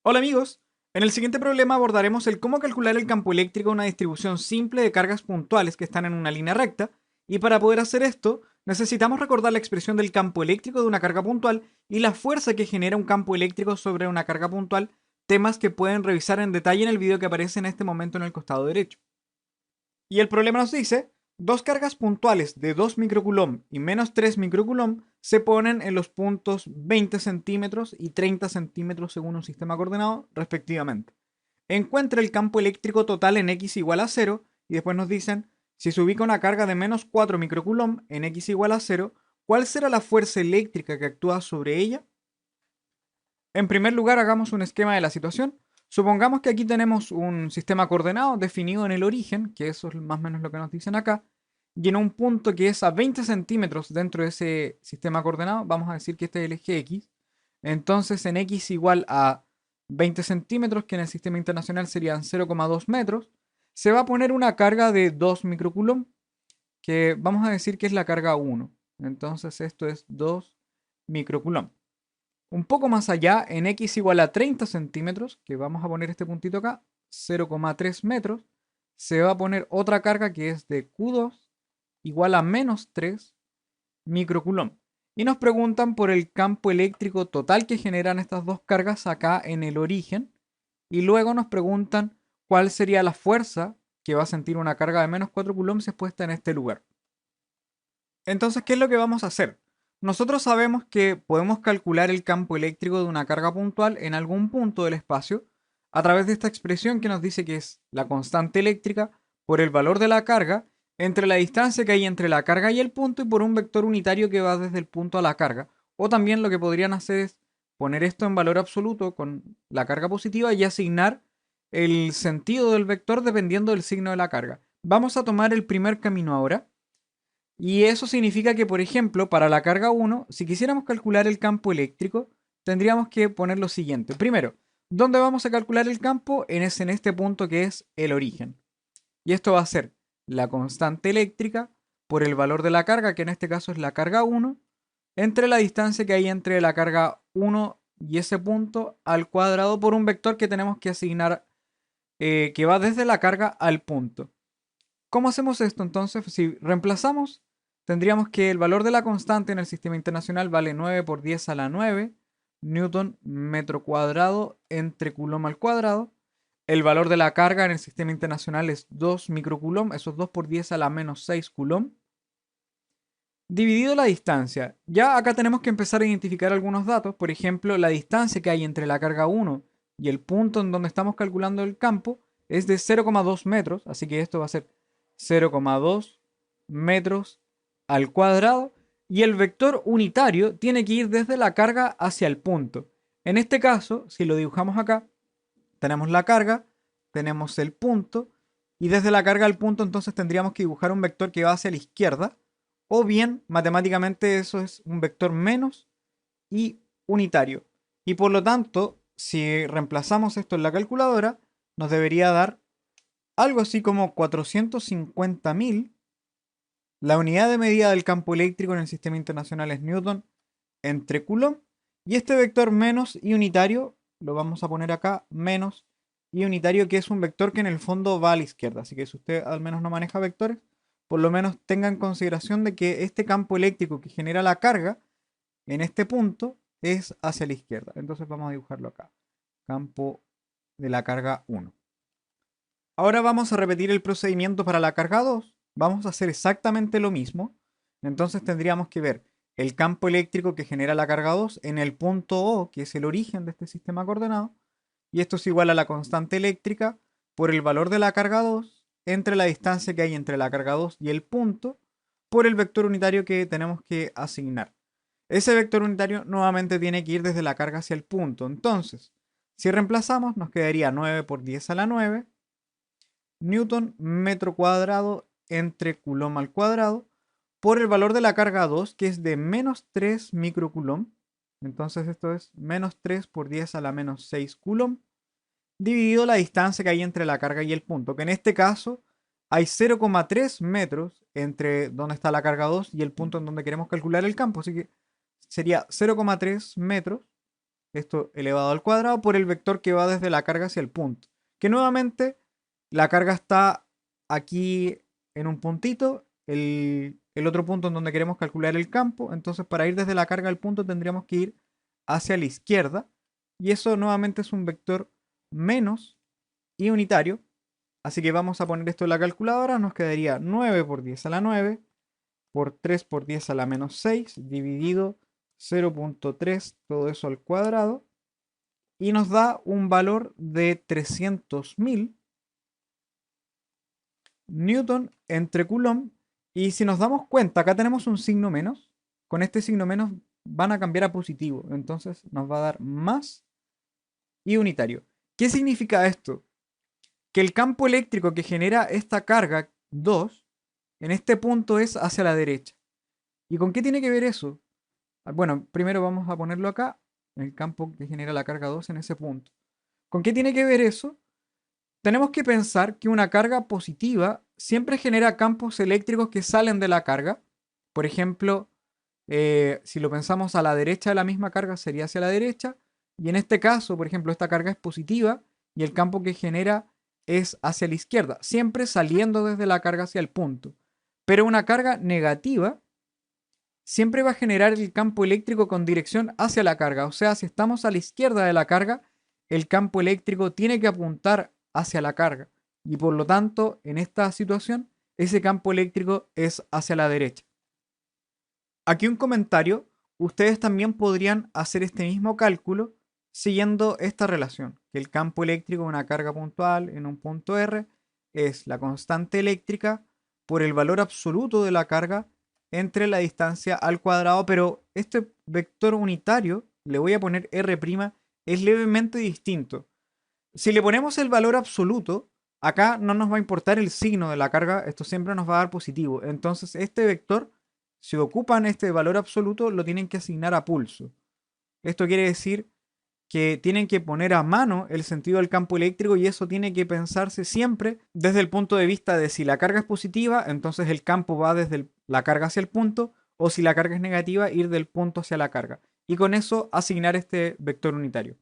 Hola amigos, en el siguiente problema abordaremos el cómo calcular el campo eléctrico de una distribución simple de cargas puntuales que están en una línea recta, y para poder hacer esto necesitamos recordar la expresión del campo eléctrico de una carga puntual y la fuerza que genera un campo eléctrico sobre una carga puntual, temas que pueden revisar en detalle en el video que aparece en este momento en el costado derecho. Y el problema nos dice, dos cargas puntuales de 2 microcoulomb y menos 3 microcoulomb se ponen en los puntos 20 centímetros y 30 centímetros según un sistema coordenado, respectivamente. Encuentra el campo eléctrico total en x igual a 0 y después nos dicen, si se ubica una carga de menos 4 microcoulomb en x igual a 0, ¿cuál será la fuerza eléctrica que actúa sobre ella? En primer lugar, hagamos un esquema de la situación. Supongamos que aquí tenemos un sistema coordenado definido en el origen, que eso es más o menos lo que nos dicen acá, y en un punto que es a 20 centímetros dentro de ese sistema coordenado, vamos a decir que este es el eje X. Entonces, en X igual a 20 centímetros, que en el sistema internacional serían 0,2 metros, se va a poner una carga de 2 microcoulomb, que vamos a decir que es la carga 1. Entonces, esto es 2 microcoulomb. Un poco más allá, en x igual a 30 centímetros, que vamos a poner este puntito acá, 0,3 metros, se va a poner otra carga que es de Q2 igual a menos 3 microcoulomb. Y nos preguntan por el campo eléctrico total que generan estas dos cargas acá en el origen. Y luego nos preguntan cuál sería la fuerza que va a sentir una carga de menos 4 coulombs expuesta en este lugar. Entonces, ¿qué es lo que vamos a hacer? Nosotros sabemos que podemos calcular el campo eléctrico de una carga puntual en algún punto del espacio a través de esta expresión que nos dice que es la constante eléctrica por el valor de la carga entre la distancia que hay entre la carga y el punto y por un vector unitario que va desde el punto a la carga. O también lo que podrían hacer es poner esto en valor absoluto con la carga positiva y asignar el sentido del vector dependiendo del signo de la carga. Vamos a tomar el primer camino ahora. Y eso significa que, por ejemplo, para la carga 1, si quisiéramos calcular el campo eléctrico, tendríamos que poner lo siguiente. Primero, ¿dónde vamos a calcular el campo? En este punto que es el origen. Y esto va a ser la constante eléctrica por el valor de la carga, que en este caso es la carga 1, entre la distancia que hay entre la carga 1 y ese punto al cuadrado por un vector que tenemos que asignar, que va desde la carga al punto. ¿Cómo hacemos esto entonces? Si reemplazamos, tendríamos que el valor de la constante en el sistema internacional vale 9 por 10 a la 9 newton metro cuadrado entre coulomb al cuadrado. El valor de la carga en el sistema internacional es 2 microcoulomb, eso es 2 por 10 a la menos 6 coulomb. Dividido la distancia. Ya acá tenemos que empezar a identificar algunos datos. Por ejemplo, la distancia que hay entre la carga 1 y el punto en donde estamos calculando el campo es de 0,2 metros. Así que esto va a ser 0,2 metros al cuadrado. Y el vector unitario tiene que ir desde la carga hacia el punto. En este caso, si lo dibujamos acá, tenemos la carga, tenemos el punto. Y desde la carga al punto entonces tendríamos que dibujar un vector que va hacia la izquierda o bien, matemáticamente eso es un vector menos y unitario. Y por lo tanto, si reemplazamos esto en la calculadora, nos debería dar algo así como 450.000. La unidad de medida del campo eléctrico en el sistema internacional es Newton entre Coulomb. Y este vector menos y unitario, lo vamos a poner acá, menos y unitario, que es un vector que en el fondo va a la izquierda. Así que si usted al menos no maneja vectores, por lo menos tenga en consideración de que este campo eléctrico que genera la carga en este punto es hacia la izquierda. Entonces vamos a dibujarlo acá. Campo de la carga 1. Ahora vamos a repetir el procedimiento para la carga 2. Vamos a hacer exactamente lo mismo. Entonces tendríamos que ver el campo eléctrico que genera la carga 2 en el punto O, que es el origen de este sistema coordenado. Y esto es igual a la constante eléctrica por el valor de la carga 2 entre la distancia que hay entre la carga 2 y el punto por el vector unitario que tenemos que asignar. Ese vector unitario nuevamente tiene que ir desde la carga hacia el punto. Entonces, si reemplazamos, nos quedaría 9 por 10 a la 9 newton metro cuadrado entre coulomb al cuadrado por el valor de la carga 2, que es de menos 3 microcoulomb. Entonces esto es menos 3 por 10 a la menos 6 coulomb, dividido la distancia que hay entre la carga y el punto, que en este caso hay 0,3 metros entre donde está la carga 2 y el punto en donde queremos calcular el campo. Así que sería 0,3 metros esto elevado al cuadrado, por el vector que va desde la carga hacia el punto. Que nuevamente la carga está aquí en un puntito, el otro punto en donde queremos calcular el campo. Entonces para ir desde la carga al punto tendríamos que ir hacia la izquierda. Y eso nuevamente es un vector menos y unitario. Así que vamos a poner esto en la calculadora. Nos quedaría 9 por 10 a la 9 por 3 por 10 a la menos 6 dividido 0.3, todo eso al cuadrado. Y nos da un valor de 300.000 newton entre coulomb. Y si nos damos cuenta, acá tenemos un signo menos. Con este signo menos van a cambiar a positivo. Entonces nos va a dar más y unitario. ¿Qué significa esto? Que el campo eléctrico que genera esta carga 2 en este punto es hacia la derecha. ¿Y con qué tiene que ver eso? Bueno, primero vamos a ponerlo acá, el campo que genera la carga 2 en ese punto. ¿Con qué tiene que ver eso? Tenemos que pensar que una carga positiva siempre genera campos eléctricos que salen de la carga. Por ejemplo, si lo pensamos a la derecha de la misma carga sería hacia la derecha. Y en este caso, por ejemplo, esta carga es positiva y el campo que genera es hacia la izquierda, siempre saliendo desde la carga hacia el punto. Pero una carga negativa siempre va a generar el campo eléctrico con dirección hacia la carga. O sea, si estamos a la izquierda de la carga, el campo eléctrico tiene que apuntar hacia la carga. Y por lo tanto, en esta situación, ese campo eléctrico es hacia la derecha. Aquí un comentario. Ustedes también podrían hacer este mismo cálculo siguiendo esta relación, que el campo eléctrico de una carga puntual en un punto R es la constante eléctrica por el valor absoluto de la carga entre la distancia al cuadrado, pero este vector unitario, le voy a poner R', es levemente distinto. Si le ponemos el valor absoluto, acá no nos va a importar el signo de la carga, esto siempre nos va a dar positivo. Entonces este vector, si ocupan este valor absoluto, lo tienen que asignar a pulso. Esto quiere decir que tienen que poner a mano el sentido del campo eléctrico y eso tiene que pensarse siempre desde el punto de vista de si la carga es positiva, entonces el campo va desde la carga hacia el punto, o si la carga es negativa, ir del punto hacia la carga. Y con eso asignar este vector unitario.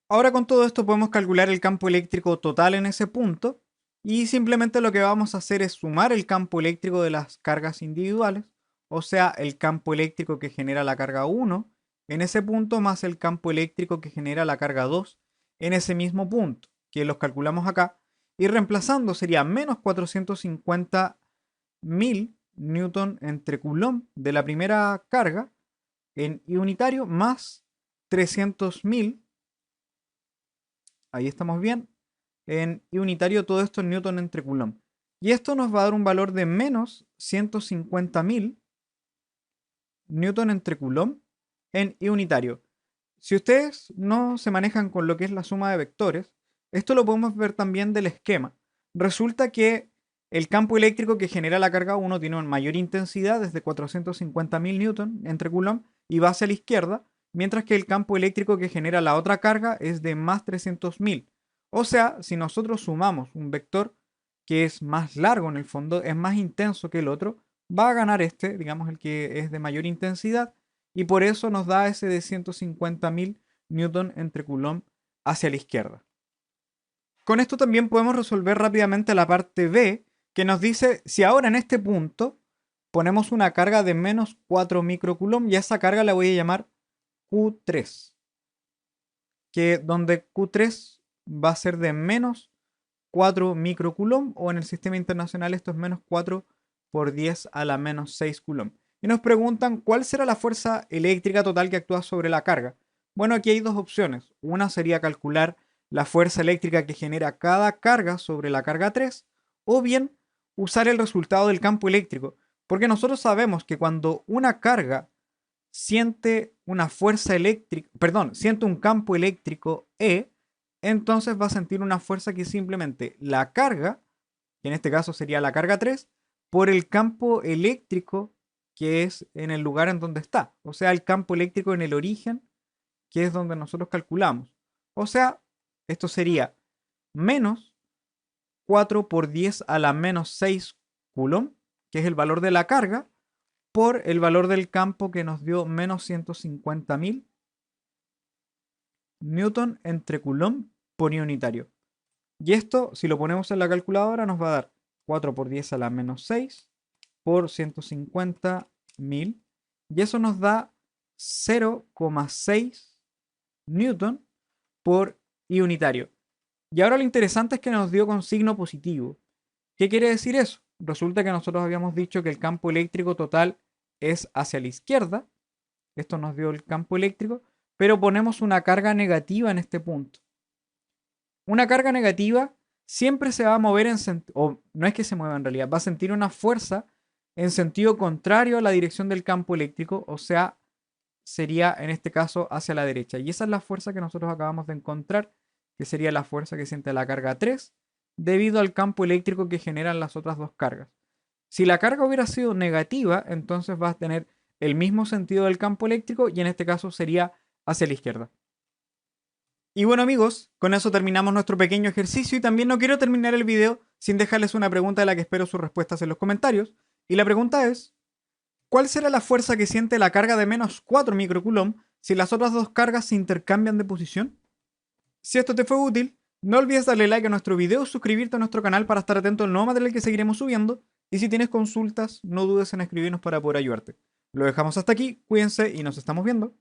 Ahora con todo esto podemos calcular el campo eléctrico total en ese punto y simplemente lo que vamos a hacer es sumar el campo eléctrico de las cargas individuales, o sea, el campo eléctrico que genera la carga 1 en ese punto más el campo eléctrico que genera la carga 2 en ese mismo punto, que los calculamos acá, y reemplazando sería menos 450.000 newton entre coulomb de la primera carga en I unitario más 300.000. Ahí estamos bien. En I unitario todo esto en newton entre coulomb. Y esto nos va a dar un valor de menos 150.000 newton entre coulomb en I unitario. Si ustedes no se manejan con lo que es la suma de vectores, esto lo podemos ver también del esquema. Resulta que el campo eléctrico que genera la carga 1 tiene una mayor intensidad desde 450.000 newton entre coulomb y va hacia la izquierda, mientras que el campo eléctrico que genera la otra carga es de más 300.000. O sea, si nosotros sumamos un vector que es más largo en el fondo, es más intenso que el otro, va a ganar este, digamos el que es de mayor intensidad, y por eso nos da ese de 150.000 newton entre coulomb hacia la izquierda. Con esto también podemos resolver rápidamente la parte B, que nos dice si ahora en este punto ponemos una carga de menos 4 microcoulomb y a esa carga la voy a llamar Q3, que donde Q3 va a ser de menos 4 microcoulomb, o en el sistema internacional esto es menos 4 por 10 a la menos 6 coulomb. Y nos preguntan cuál será la fuerza eléctrica total que actúa sobre la carga. Bueno, aquí hay dos opciones. Una sería calcular la fuerza eléctrica que genera cada carga sobre la carga 3, o bien usar el resultado del campo eléctrico, porque nosotros sabemos que cuando una carga siente una fuerza eléctrica, perdón, siente un campo eléctrico E, entonces va a sentir una fuerza que simplemente la carga, que en este caso sería la carga 3, por el campo eléctrico que es en el lugar en donde está. O sea, el campo eléctrico en el origen, que es donde nosotros calculamos. O sea, esto sería menos 4 por 10 a la menos 6 coulomb, que es el valor de la carga, por el valor del campo que nos dio menos 150.000 newton entre coulomb por unitario. Y esto, si lo ponemos en la calculadora, nos va a dar 4 por 10 a la menos 6 por 150.000. Y eso nos da 0,6 newton por I unitario. Y ahora lo interesante es que nos dio con signo positivo. ¿Qué quiere decir eso? Resulta que nosotros habíamos dicho que el campo eléctrico total es hacia la izquierda. Esto nos dio el campo eléctrico, pero ponemos una carga negativa en este punto. Una carga negativa siempre se va a mover o no es que se mueva en realidad, va a sentir una fuerza en sentido contrario a la dirección del campo eléctrico, o sea, sería en este caso hacia la derecha. Y esa es la fuerza que nosotros acabamos de encontrar, que sería la fuerza que siente la carga 3, debido al campo eléctrico que generan las otras dos cargas. Si la carga hubiera sido negativa, entonces vas a tener el mismo sentido del campo eléctrico y en este caso sería hacia la izquierda. Y bueno amigos, con eso terminamos nuestro pequeño ejercicio y también no quiero terminar el video sin dejarles una pregunta de la que espero sus respuestas en los comentarios. Y la pregunta es, ¿cuál será la fuerza que siente la carga de menos 4 microcoulomb si las otras dos cargas se intercambian de posición? Si esto te fue útil, no olvides darle like a nuestro video, suscribirte a nuestro canal para estar atento al nuevo material que seguiremos subiendo, y si tienes consultas, no dudes en escribirnos para poder ayudarte. Lo dejamos hasta aquí, cuídense y nos estamos viendo.